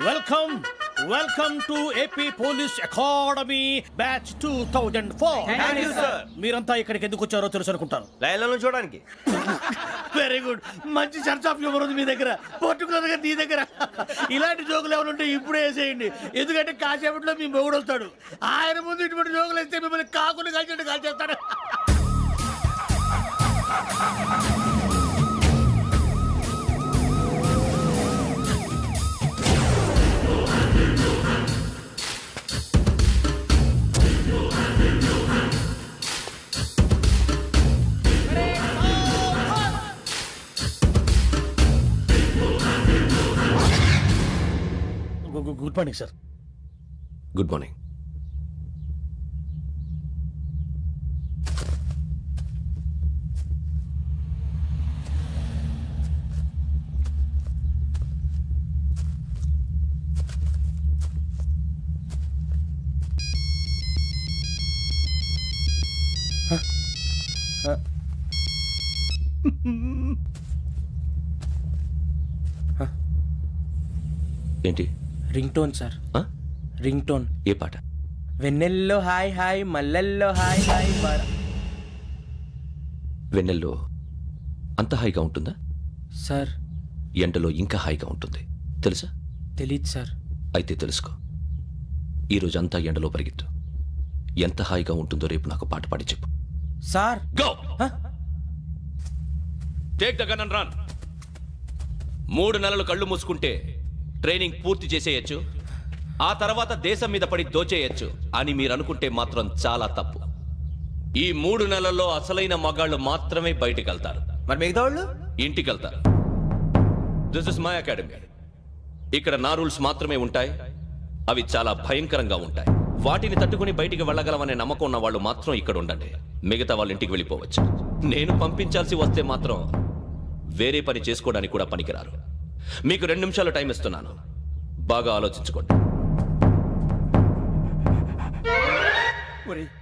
Welcome welcome to AP police academy batch 2004. మీరంతా ఇక్కడికి ఎందుకు వచ్చారో తెలుసు అనుకుంటాను. లైన్లను చూడడానికి. Very good. మంచి చర్చ్ ఆఫ్ హ్యూమర్ ఉంది మీ దగ్గర, పర్టికులర్ గా నీ దగ్గర. ఇలాంటి జోకులు ఎవరు ఉంటే ఇప్పుడే వేసేయండి, ఎందుకంటే కాసేపట్లో మీ మొగుడు వస్తాడు. ఆయన ముందు ఇటువంటి జోకులు వేస్తే మిమ్మల్ని కాకులు కాల్చేట్టు కాల్చేస్తాడు. Good morning sir. Good morning. ఏంటి? Ring tone sir. Ring tone. ఏ పాట? వెన్నెల్లో హాయ్ హాయ్ మల్లెల్లో హాయ్ హాయ్. వెన్నెల్లో అంత హాయిగా ఉంటుందా సార్? ఎండలో ఇంకా హాయిగా ఉంటుంది తెలుసా? తెలీదు సార్. అయితే తెలుసుకో. ఈరోజు అంతా ఎండలో పరిగెత్తు. ఎంత హాయిగా ఉంటుందో రేపు నాకు పాట పాడి చెప్పు. Sir go. Take the gun and run. 3 నెలలు కళ్ళు మూసుకుంటే ట్రైనింగ్ పూర్తి చేసేయచ్చు, ఆ తర్వాత దేశం మీద పడి దోచేయచ్చు అని మీరు అనుకుంటే మాత్రం చాలా తప్పు. ఈ 3 నెలల్లో అసలైన మగాళ్ళు మాత్రమే బయటికి వెళ్తారు. మరి మిగతా వాళ్ళు ఇంటికి వెళ్తారు. This is my academy. ఇక్కడ నా రూల్స్ మాత్రమే ఉంటాయి. అవి చాలా భయంకరంగా ఉంటాయి. వాటిని తట్టుకుని బయటికి వెళ్ళగలమనే నమ్మకం ఉన్న వాళ్ళు మాత్రం ఇక్కడ ఉండండి. మిగతా వాళ్ళు ఇంటికి వెళ్ళిపోవచ్చు. నేను పంపించాల్సి వస్తే మాత్రం వేరే పని చేసుకోవడానికి కూడా పనికిరారు. మీకు 2 నిమిషాలు టైం ఇస్తున్నాను, బాగా ఆలోచించుకోండి.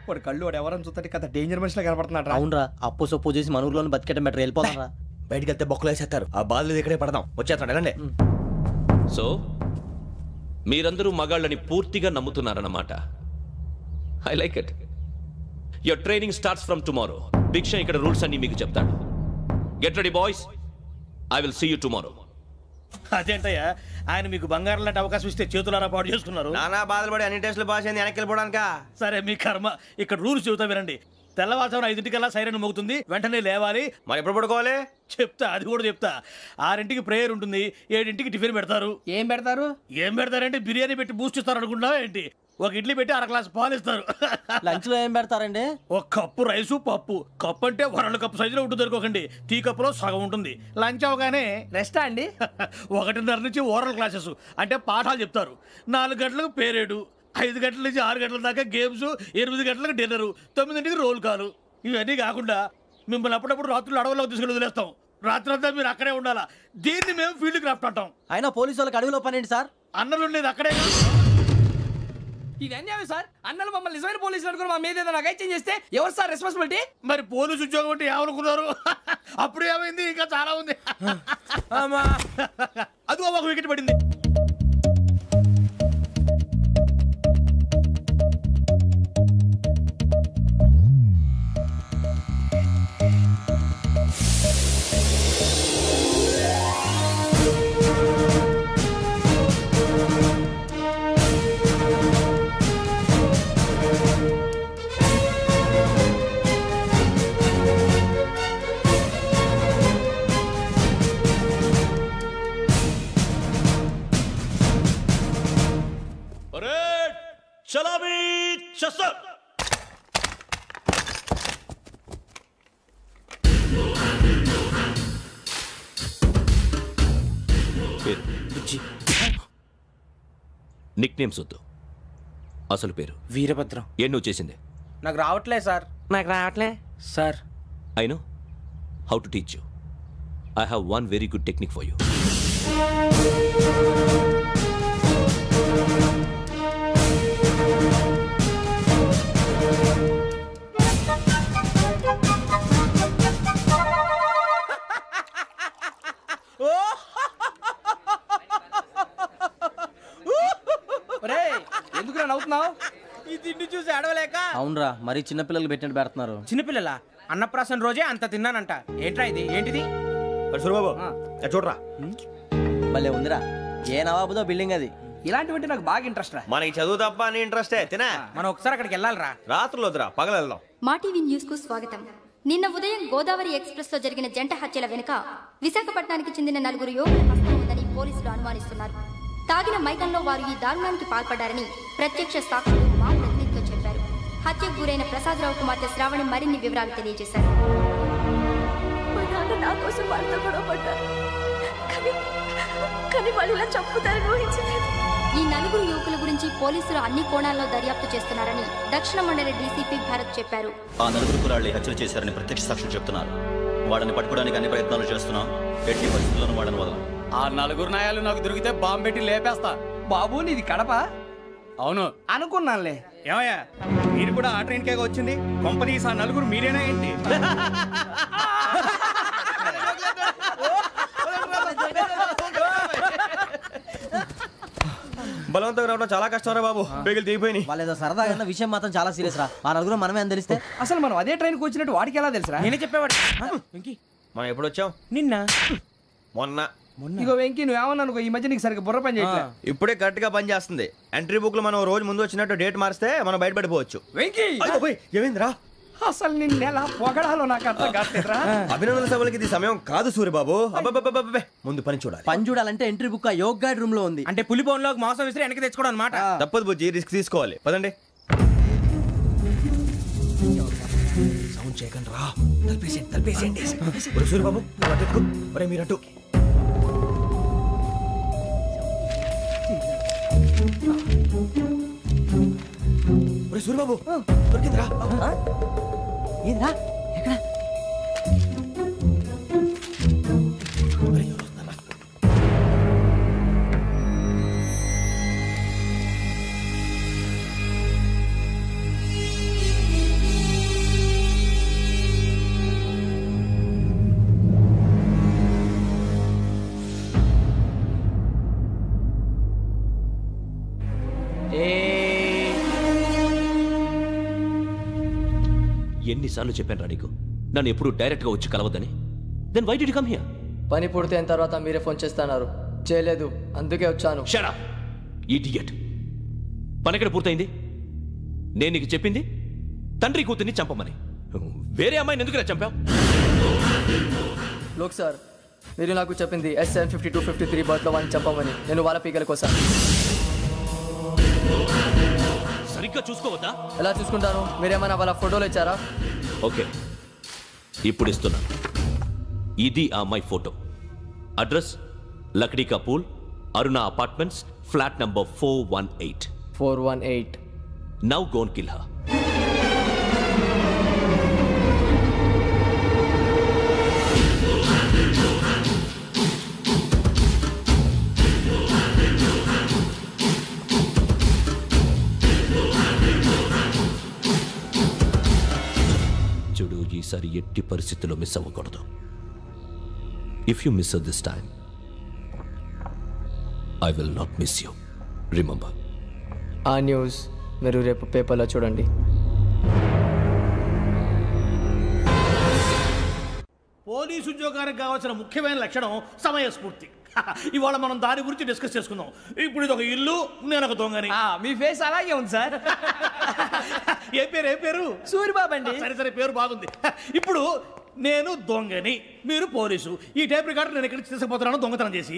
వాడు కళ్ళు వాడు ఎవరైనా చూస్తే కదా డేంజర్ మనిషిలో కనపడుతున్నాడు. అవునరా, అప్పు సొప్పు చేసి మన ఊర్లో బతికేయడం బెటర్. వెళ్ళిపోతాం రా. బయటికి వెళ్తే బొక్కలు వేసేస్తారు. ఆ బాధలు ఇక్కడే పడదాం. వచ్చేస్తాడు ఎలాండి. సో మీరందరూ మగాళ్ళని పూర్తిగా నమ్ముతున్నారన్నమాట. I like it. Your training starts from tomorrow. Bhiksha ఇక్కడ రూల్స్ అన్ని మీకు చెప్తాడు. Get ready boys, I will see you tomorrow. అదేంటయ్యా, ఆయన మీకు బంగారం లాంటి అవకాశం ఇస్తే చేతులారా పాటు చేసుకున్నారు. నానా బాధలు పడి అన్ని టెస్టులు పాస్ అయింది, వెనక్కి వెళ్ళిపోవడానిక. సరే మీ కర్మ. ఇక్కడ రూల్స్ చెబుతా వినండి. తెల్లవారుజామున 5 సైరన్ మోగుతుంది, వెంటనే లేవాలి. మరి ఎప్పుడు పడుకోవాలి చెప్తా, అది కూడా చెప్తా. 6 ప్రేయర్ ఉంటుంది, 7 టిఫిన్ పెడతారు. ఏం పెడతారు? ఏం పెడతారంటే బిర్యానీ పెట్టి బూస్ట్ ఇస్తారు అనుకుంటున్నావా ఏంటి? ఒక ఇడ్లీ పెట్టి 1/2 గ్లాస్ పాలు ఇస్తారు. లంచ్ లో ఏం పెడతారండి? ఒక కప్పు రైసు పప్పు. కప్పు అంటే 1/2 కప్పు సైజులో ఉంటుంది అనుకోకండి. టీ కప్పులో సగం ఉంటుంది. లంచ్ అవగానే రెస్టా అండి? 1:30 నుంచి ఓరల్ క్లాసెస్ అంటే పాఠాలు చెప్తారు. 4 గంటలకు పేరేడు, 5 గంటల నుంచి 6 గంటల దాకా గేమ్స్, 8 గంటలకు డిన్నరు, 9 రోల్ కాలు. ఇవన్నీ కాకుండా మిమ్మల్ని అప్పుడప్పుడు రాత్రులు అడవుల్లో తీసుకెళ్ళి వదిలేస్తాం. రాత్రంతా మీరు అక్కడే ఉండాలా. దీన్ని మేము ఫీల్డ్ క్రాఫ్ట్ అంటాం. అయినా పోలీసు వాళ్ళకి అడవిలో పని ఏంటి సార్? అన్నలు ఉండేది అక్కడే. ఇది అన్యాయం సార్. అన్నలు మమ్మల్ని నిజమైన పోలీసులు అనుకుని మా మీద ఏదైనా అగైత్యం చేస్తే ఎవరు సార్ రెస్పాన్సిబిలిటీ? మరి పోలీసు ఉద్యోగం అంటే ఏమనుకున్నారు? అప్పుడు ఏమైంది? ఇంకా చాలా ఉంది. అది ఒక వికెట్ పడింది. చలామీ చసర్. నిక్ నేమ్స్ వద్దు, అసలు పేరు. వీరభద్రం. ఏం నువ్వు చేసింది? నాకు రావట్లే సార్. నాకు రావట్లే sir. I know how to teach you. I have one very good technique for you. నవ్వుతున్నావు? ఈ తిండి చూసి అడవలేక. అవునరా మరీ చిన్నపిల్లలు పెట్టినట్టు పెడుతున్నారు. చిన్నపిల్లల అన్నప్రాసన రోజే అంత తిన్నానంట. ఏంట్రా ఇది? ఏంటిది? సూరిబాబు చూడరా. భలే ఉందిరా. ఏ నవాబుదో బిల్డింగ్ అది. ఇలాంటివంటే నాకు బాగా ఇంట్రెస్ట్ రా. మనకి చదువు తప్ప అని ఇంట్రెస్టే తినా. మనం ఒకసారి అక్కడికి వెళ్ళాలిరా. రాత్రులు వద్దురా, పగలు వెళ్దాం. మా టీవీ న్యూస్ కు స్వాగతం. నిన్న ఉదయం గోదావరి ఎక్స్ప్రెస్ లో జరిగిన జంట హత్యల వెనుక విశాఖపట్నానికి చెందిన 4 యువకుల హస్తం ఉందని పోలీసులు అనుమానిస్తున్నారు. తాగిన మైకంలో వారు ఈ దారుణానికి పాల్పడ్డారని ప్రత్యక్ష సాక్షులు మా ప్రతినిధితో చెప్పారు. హత్యకు గురైన ప్రసాదరావు కుమార్తె శ్రావణి మరిన్ని వివరాలు తెలియజేశారు. మా నాన్న నా కోసం వాళ్ళతో గొడవ పడ్డారు, కానీ వాళ్ళు ఇలా చంపుతారని ఊహించలేదు. ఈ 4 యువకుల గురించి పోలీసులు అన్ని కోణాల్లో దర్యాప్తు చేస్తున్నారని దక్షిణ మండలి డీసీపీ భరత్ చెప్పారు. ఆ 4 కురాళ్ళు హత్యలు చేశారని ప్రత్యక్ష సాక్షులు చెప్తున్నారు. వాళ్ళని పట్టుకోవడానికి అన్ని ప్రయత్నాలు చేస్తున్నాం. ఎట్టి పరిస్థితుల్లోనూ వాళ్ళని వదలం. ఆ 4 నాయాలు నాకు దొరికితే బాంబు పెట్టి లేపేస్తా. బాబు నీది కడప? అవును అనుకున్నానులే. ఏమయ్యా, మీరు కూడా ఆ ట్రైన్ కేగా వచ్చింది? కొంపదీసి ఆ 4 మీరేనా ఏంటి? బలవంతంగా రావడం చాలా కష్టం రా బాబు. బేగులు దిగిపోయినాయి. వాళ్ళు ఏదో సరదాగా విషయం మాత్రం చాలా సీరియస్ రా. ఆ 4 మనమే అని తెలిస్తే అసలు మనం అదే ట్రైన్కి వచ్చినట్టు వాడికి ఎలా తెలుసురా? నేనే చెప్పేవాడు. మనం ఎప్పుడు వచ్చాం? నిన్న మొన్న. ఇగో వెంకీ నువ్వేమన్నా అనుకో, ఈ మధ్య నీకు సరిగ్గా బుర్ర పని చేయట్లేదు. ఇప్పుడే కరెక్ట్ గా పని చేస్తుంది. ఎంట్రీ బుక్ లో మనం రోజు ముందు వచ్చినట్టు డేట్ మారిస్తే మనం బయటపడిపోవచ్చు. వెంకీ ఏమైందిరా? అసలు నిన్న ఎలా పొగడాలో నాకు అర్థం కావట్లేదురా. అభినందన సభలకి ఇది సమయం కాదు సూరిబాబు. అబ్బబ్బబ్బబ్బబ్బే, ముందు పని చూడాలి. పని చూడాలంటే ఎంట్రీ బుక్ ఆ యోగ్ గైడ్ రూమ్ లో ఉంది. అంటే పులి బోన్లోకి మాంసం విసిరి వెనక్కి తెచ్చుకోవడం అనమాట. తప్పదు బుజ్జి, రిస్క్ తీసుకోవాలి. పదండి. సౌండ్ చేయకండి రా. తలపేసేయండి. సూరిబాబు ఒరే మీరట్టు. సూరిబాబు దొరికిందిరా. ఏంద్రా ఎక్కడ? ఎన్నిసార్లు చెప్పాను రా నీకు, నన్ను ఎప్పుడు డైరెక్ట్ గా వచ్చి కలవద్దని? Then why did you come here? పని పూర్తయిన తర్వాత మీరే ఫోన్ చేస్తున్నారు. చేయలేదు, అందుకే వచ్చాను. Shut up idiot. పని ఎక్కడ పూర్తయింది? నేను నీకు చెప్పింది తండ్రి కూతుర్ని చంపమని. వేరే అమ్మాయిని ఎందుకు చంపావు? లోక్ సార్, మీరు నాకు చెప్పింది SN 5253 బర్త్లో వాళ్ళని చంపమని. నేను వాళ్ళ పీకల కోసం. సరిగ్గా చూసుకోవద్దా? ఎలా చూసుకుంటాను? మీరేమైనా వాళ్ళ ఫోటోలు ఇచ్చారా? ఓకే, ఇప్పుడు ఇస్తున్నా. ఇది ఆ అమ్మాయి ఫోటో. అడ్రస్ లక్డీ కా pool, Aruna apartments, flat number 418. 418. Now go and kill her. చూడు, ఈసారి ఎట్టి పరిస్థితుల్లో మిస్ అవ్వకూడదు. If you miss this time I will not miss you. Remember. ఆ న్యూస్ మీరు రేపు పేపర్లో చూడండి. పోలీసు ఉద్యోగానికి కావాల్సిన ముఖ్యమైన లక్షణం సమయస్ఫూర్తి. ఇవాళ మనం దాని గురించి డిస్కస్ చేసుకుందాం. ఇప్పుడు ఇది ఒక ఇల్లు, నేను ఒక దొంగని. మీ ఫేస్ అలాగే ఉంది సార్. ఏ పేరు? సూరిబాబు అండి. సరే పేరు బాగుంది. ఇప్పుడు నేను దొంగని, మీరు పోలీసు. ఈ టైప్ రికార్డు నేను ఎక్కడికి తీసుకుపోతున్నాను దొంగతనం చేసి.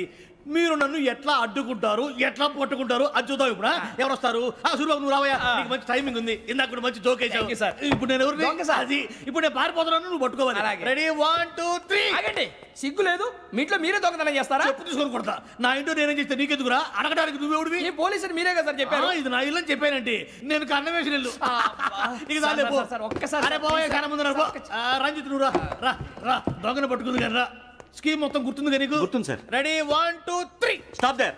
మీరు నన్ను ఎట్లా అడ్డుకుంటారు, ఎట్లా పట్టుకుంటారు అది చూద్దాం. ఇప్పుడు ఎవరు వస్తారు? సూరిబాబు నువ్వు రావయ్యా, నీకు మంచి టైమింగ్ ఉంది. ఇందాక కూడా మంచి జోక్ వేసావు సార్. ఇప్పుడు నేను ఎవరు? అది ఇప్పుడు నేను పారిపోతున్నాను, నువ్వు పట్టుకోవాలి. రెడీ 1 2 3. ఆగండి, సిగ్గు లేదు? మీ ఇంట్లో మీరే దొంగతనం చేస్తారా? చెప్పు తీసుకొని కొడతా. నా ఇంట్లో నేనేం చేస్తే నీకెందుకురా? అడగడానికి నువ్వెవడివి? ఈ పోలీసులు మీరే కదా సార్ చెప్పారు. ఇది నా ఇల్లు అని చెప్పానండి. నేను కన్నవేసిన ఇల్లు. ఒక్కసారి రంజిత్ నువ్వు రా రా. దొంగను పట్టుకుంది కానీ రా. స్కీమ్ మొత్తం గుర్తుంది నీకు? గుర్తుంది sir. Ready 1 2 3. Stop there.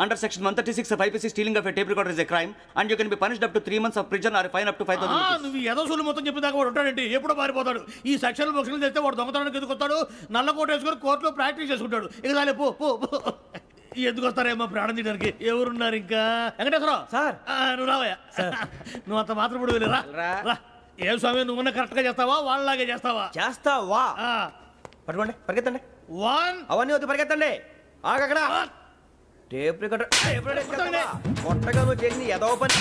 Under section 136 of IPC, stealing of a tape recorder is a crime and you can be punished up to 3 months of prison or a fine up to 5,000 rupees. నువ్వు ఏదో సొల్లు మొత్తం చెప్పేదాకా వాడు ఉంటాడండి. ఎప్పుడో పారిపోతాడు. ఈ సెక్షన్ బొక్షన్లు చేస్తే వాడు దొంగతనానికి ఎదుకొస్తాడు. నల్ల కోట వేసుకొని కోర్టులో ప్రాక్టీస్ చేసుకుంటాడు. ఇక చాలే పో. ఎందుకు వస్తారేమో ప్రాణం తీయడానికి. ఎవరున్నారు ఇంకా? వెంకటేశ్వరరావు సార్. నువ్వు రావయ్యా. నువ్వు అంత మాత్రం ఇప్పుడు వెళ్ళి రా. ఏం స్వామి, నువ్వున్న కరెక్ట్ గా చేస్తావా వాళ్ళలాగే చేస్తావా? చేస్తావా? పట్టుకోండి, పరిగెత్తండి. 1 అవన్నీ వద్దు, పరిగెత్తండి. ఆగక్కడ టేప్ రికార్డర్ కొత్తగా నువ్వు చేసింది ఏదో పని.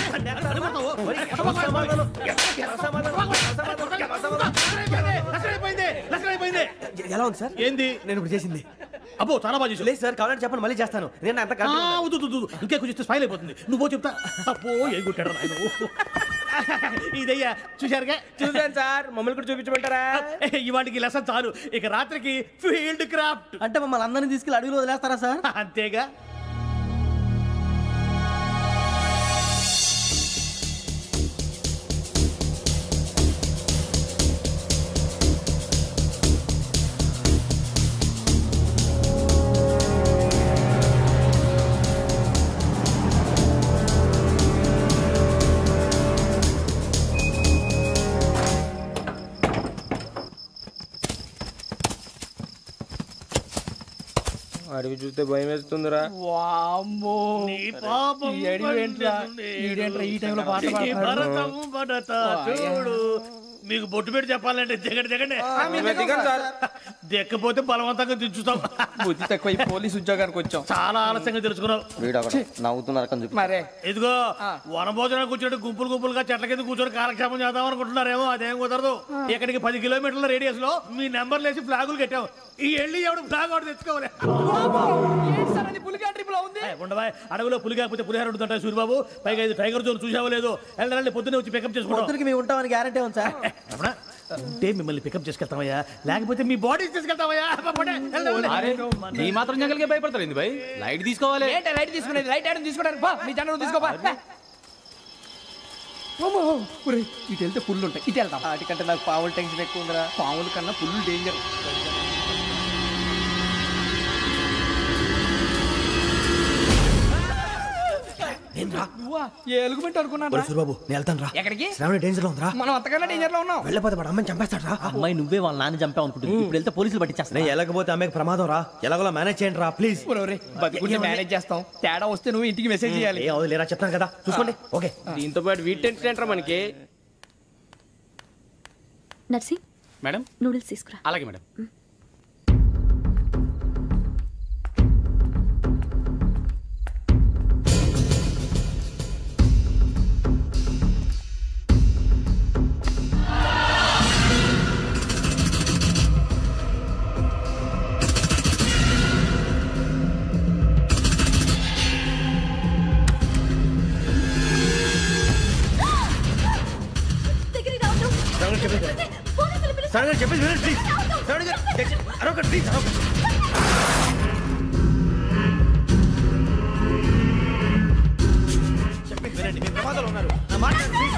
ఎలా ఉంది సార్? ఏంది నేను ఇప్పుడు చేసింది? అబ్బో చాలా బాగా చేసావు. లేదు సార్, కావాలంటే చెప్పండి, మళ్ళీ చేస్తాను. నేను అంత ఇంకే కొంచెం స్మైల్ అయిపోతుంది. నువ్వు చెప్తా. అబ్బో ఏ కొట్టాడు నాయన. ఇదయ్యా చూశారుగా? చూసాను సార్, మమ్మల్ని కూడా చూపించమంటారా? ఇవాటికి లెసన్ చాలు. ఇక రాత్రికి ఫీల్డ్ క్రాఫ్ట్. అంటే మమ్మల్ని అందరినీ తీసుకెళ్ళి అడుగులో వదిలేస్తారా సార్? అంతేగా. అడిగి చూస్తే భయం వేస్తుందిరా. వామ్మో నీ పాపం ఈ అడివి ఏంట్రా? ఈడేంట్రా ఈ టైంలో పాట భరతం భరత చూడు. మీకు బొట్టు పెట్టి చెప్పాలంటే దిగండి. దిక్కపోతే బలవంతంగా దించుతాం. బుద్ధి తక్కువ ఈ పోలీస్ ఉద్యోగానికి వచ్చాం. చాలా ఆలస్యంగా తెలుసుకున్నావు. నవ్వుతున్నారు. మరే ఇదిగో వనభోజనానికి కూర్చొని గుంపులుగా చెట్ల కింద కూర్చొని కాలక్షేపం చేద్దాం అనుకుంటున్నారేమో. అదేం కుదరదు. ఇక్కడికి 10 కిలోమీటర్ల రేడియస్ లో మీ నెంబర్లు వేసి ఫ్లాగులు కట్టాం. ఈ వెళ్ళి ఎవడు ఫ్లాగ్ ఒకటి తెచ్చుకోవాలి. ఉండవా, అడవిలో పులి కాకపోతే పులిహార ఉంటుంటాయి సూరిబాబు. పైగా ఇది టైగర్ జోన్ చూసావో లేదో. వెళ్ళండి, పొద్దున్నే వచ్చి పికప్ చేసుకుంటాం. మేము ఉంటామని గ్యారంటీ ఉంది సార్. అంటే మిమ్మల్ని పికప్ చేసుకెళ్తామయ్యా, లేకపోతే మీ బాడీ తీసుకెళ్తామయ్యా. ఈ మాత్రం జంగల్కే భయపడతారు భయ్. లైట్ తీసుకోవాలి. లైట్ తీసుకునేది లైట్ ఆడని తీసుకోవడానికి మీ జనం తీసుకోపా. ఇటు వెళ్తే పుల్లు ఉంటాయి, ఇటు వెళ్తాం. వాటికంటే నాకు పావుల టెన్షన్ ఎక్కువ ఉందిరా. పాముల కన్నా పుల్లు డేంజర్. ఎలుగుబెట్టి అనుకున్నా. సూరిబాబు నేను వెళ్తాను రా. ఎక్కడికి? శ్రావణి డేంజర్ లో ఉందిరా. మనం అంతకన్నా డేంజర్ లో ఉన్నాం. వెళ్ళపోతే వాడు అమ్మాయిని చంపేస్తాడు రా. అమ్మాయి నువ్వే వాళ్ళ నాన్న చంపావు అనుకుంటుంది. ఇప్పుడు వెళ్తే పోలీసులు పట్టించేస్తా. నేను వెళ్ళకపోతే అమ్మాయికి ప్రమాదం రా. ఎలాగోలా మేనేజ్ చేయండి రా ప్లీజ్. బతుకుంటే మేనేజ్ చేస్తాం. తేడా వస్తే నువ్వు ఇంటికి మెసేజ్ చేయాలి. ఏ అవును లేరా, చెప్తాను కదా, చూసుకోండి. ఓకే. దీంతో పాటు వీటి టెన్షన్ ఏంట్రా మనకి. నర్సి మేడం నూడిల్స్ తీసుకురా. అలాగే మేడం. చెప్పేసి వినండి ప్లీజ్. శ్రావణి గారు అరొకటి ప్లీజ్. చెప్పేసి వినండి, మీరు ప్రమాదాలు ఉన్నారు. నా మాట ప్లీజ్.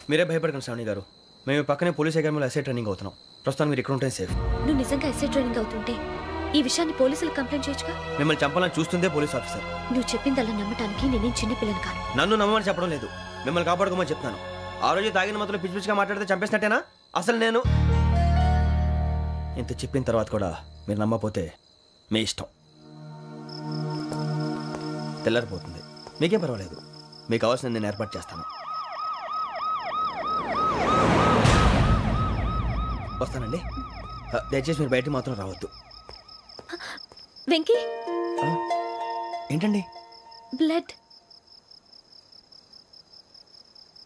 మీరే భయపడకండి శ్రావణి గారు. మేము పక్కనే పోలీస్ అకాడమీలో ఎస్ఐ ట్రైనింగ్ అవుతున్నాం. ప్రస్తుతం మీరు ఇక్కడ ఉంటే సేఫ్. నువ్వు నిజంగా ఎస్ఐ ట్రైనింగ్ అవుతుంటే ఈ విషయాన్ని పోలీసులకు కంప్లైంట్ చేయొచ్చుగా. మిమ్మల్ని చంపాలని చూస్తుందే పోలీస్ ఆఫీసర్. నువ్వు చెప్పిందల్లా నమ్మటానికి నేనేం చిన్నపిల్లని కాను. నన్ను నమ్మమని చెప్పడం లేదు, మిమ్మల్ని కాపాడుకోమని చెప్తాను. ఆ రోజు తాగిన మొత్తం పిచ్చి పిచ్చిగా మాట్లాడితే చంపేసినట్టేనా? అసలు నేను ఇంత చెప్పిన తర్వాత కూడా మీరు నమ్మకపోతే మీ ఇష్టం. తెల్లారిపోతుంది, మీకేం పర్వాలేదు. మీకు కావాల్సిన నేను ఏర్పాటు చేస్తాను. వస్తానండి. దయచేసి మీరు బయటకు మాత్రం రావద్దు. వెంకీ ఏంటండి? బ్లడ్.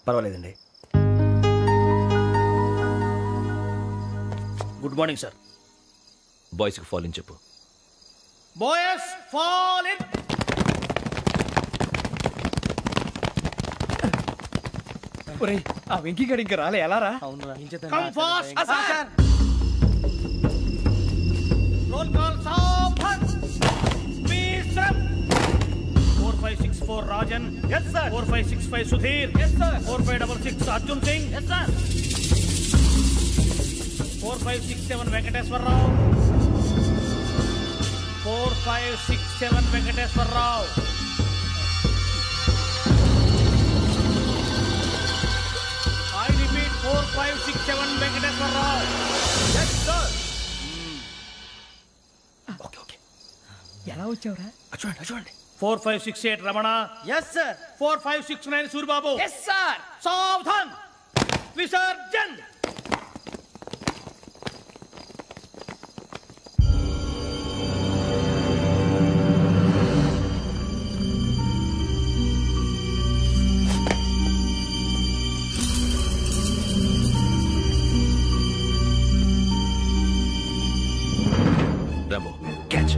పర్వాలేదండి. Good morning sir. బాయ్స్కి ఫాలోయింగ్ చెప్పు. Boys fall in. ఒరేయ్ ఆ వెంకీ గడి ఇంకా రాలే ఎలా రా? Come fast sir. Roll call సావధాన్. Speed up. 4564 Rajan. yes sir. 4565 Sudheer. yes sir. 4566 Arjun Singh. yes sir. 4567 Venkateswararao. 4567 Venkateswararao. I repeat 4567 Venkateswararao. yes sir. Okay ఎలా వచ్చావురా? చూడండి 4568 Ramana. Yes sir. 4569 Suribabu. Yes sir. సావధాన్. విసర్జన్. Rambo, catch.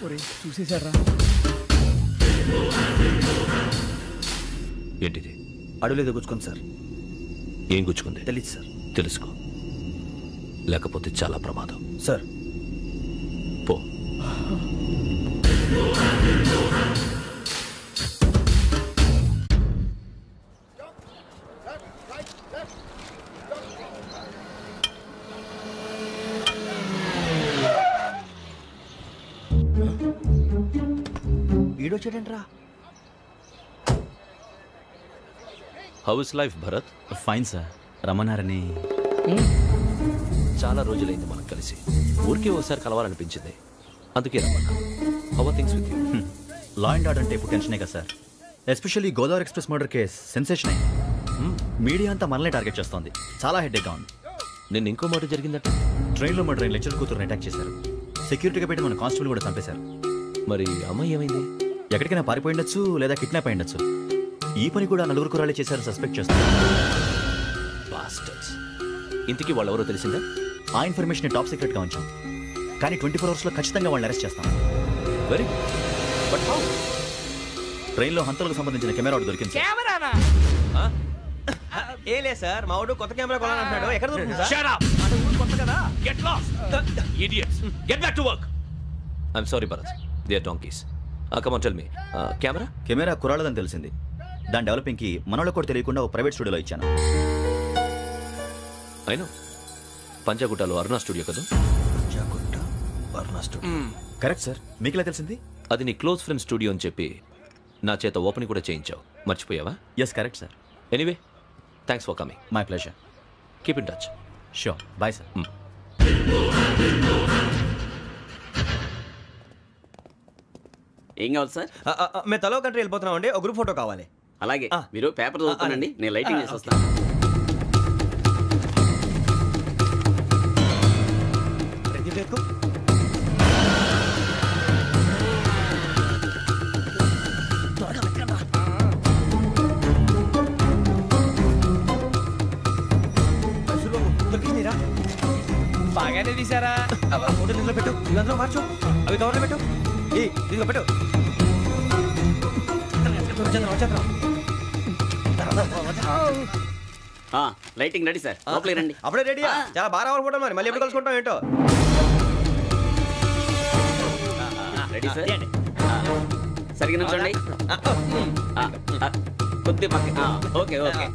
ఒరేయ్ చూసేశారా? ఏంటిది? అడుగులేదో గుచ్చుకోండి సార్. ఏం గుచ్చుకుంది? తెలీదు సార్. తెలుసుకో, లేకపోతే చాలా ప్రమాదం. సార్ పో. ఈడొచ్చాడంట్రా. How is life Bharat? Fine sir. రమ్మన్నారని. చాలా రోజులైంది మనం కలిసి. ఊరికే ఒకసారి కలవాలనిపించింది, అందుకే రమ్మన్నా. How are things with you? Law and order అంటే ఇప్పుడు టెన్షనే కదా sir. Especially Godavari express murder case sensation అయింది. మీడియా అంతా మనల్ని టార్గెట్ చేస్తోంది. చాలా హెడ్ఏక్గా ఉంది. నిన్న ఇంకో మాట జరిగిందట. ట్రైన్లో మా ట్రైన్ లెక్చర్ కూతురుని అటాక్ చేశారు. సెక్యూరిటీగా పెట్టి మన కానిస్టేబుల్ కూడా చంపేశారు. మరి అమ్మాయి ఏమైంది? ఎక్కడికైనా పారిపోయి ఉండొచ్చు, లేదా కిడ్నాప్ అయి ఉండొచ్చు. ఈ పని కూడా నలుగురు కురాలే చేశారు సస్పెక్ట్ చేస్తారు. బాస్టర్స్. ఇంతకీ వాళ్ళు ఎవరో తెలిసిందా? ఆ ఇన్ఫర్మేషన్ టాప్ సీక్రెట్గా ఉంచాం, కానీ 24 అవర్స్లో ఖచ్చితంగా వాళ్ళని అరెస్ట్ చేస్తాం. Very but how? ట్రైన్లో హంతలకు సంబంధించిన కెమెరా ఒకటి దొరికింది. కెమెరానా? ఏ లే సార్, మా వాడు కొత్త కెమెరా కొనాలంటున్నాడు. ఎక్కడ దొరుకుతుంది సార్? Shut up! అంటే ఊరు కొత్త కదా. Get lost! Idiots! Get back to work! I'm sorry, Bharat. They are donkeys. Come on, tell me. Camera? Camera కురాలదని తెలిసింది. దాని డెవలపింగ్కి మనలో కూడా తెలియకుండా ఒక ప్రైవేట్ స్టూడియోలో ఇచ్చాను. I know. పంజాగుట్టలో అరుణ స్టూడియో కదా? పంజాగుట్ట అరుణ స్టూడియో. Correct sir. మీకు ఎలా తెలిసింది? అది నీ క్లోజ్ ఫ్రెండ్ స్టూడియో అని చెప్పి నా చేత ఓపెన్ కూడా చేయించావు. మర్చిపోయావా? Yes correct sir. Anyway, thanks for coming. My pleasure. Keep in touch. Sure. Bye sir. ఏం కావాలి సార్? మేము తలో కంట్రీ వెళ్ళిపోతున్నాం అండి. ఒక గ్రూప్ ఫోటో కావాలి. అలాగే, మీరు పేపర్ చదువుతానండి, నేను లైటింగ్ చేసి వస్తాను. బాగానే తీసారా? ఫోటో దీంట్లో పెట్టు, ఇవంతా మార్చు, అవి కవర్లో పెట్టు, దీంట్లో పెట్టు. లైటింగ్ రెడీ సార్, లోపలికి రండి. అప్పుడే రెడీ? చాలా బాగా రావాలి ఫోటో. మరి మళ్ళీ ఎప్పుడు కలుసుకుంటాం ఏంటో. Ready sir. సరిగ్గా నుంచోండి. కొద్ది పక్క. Okay okay.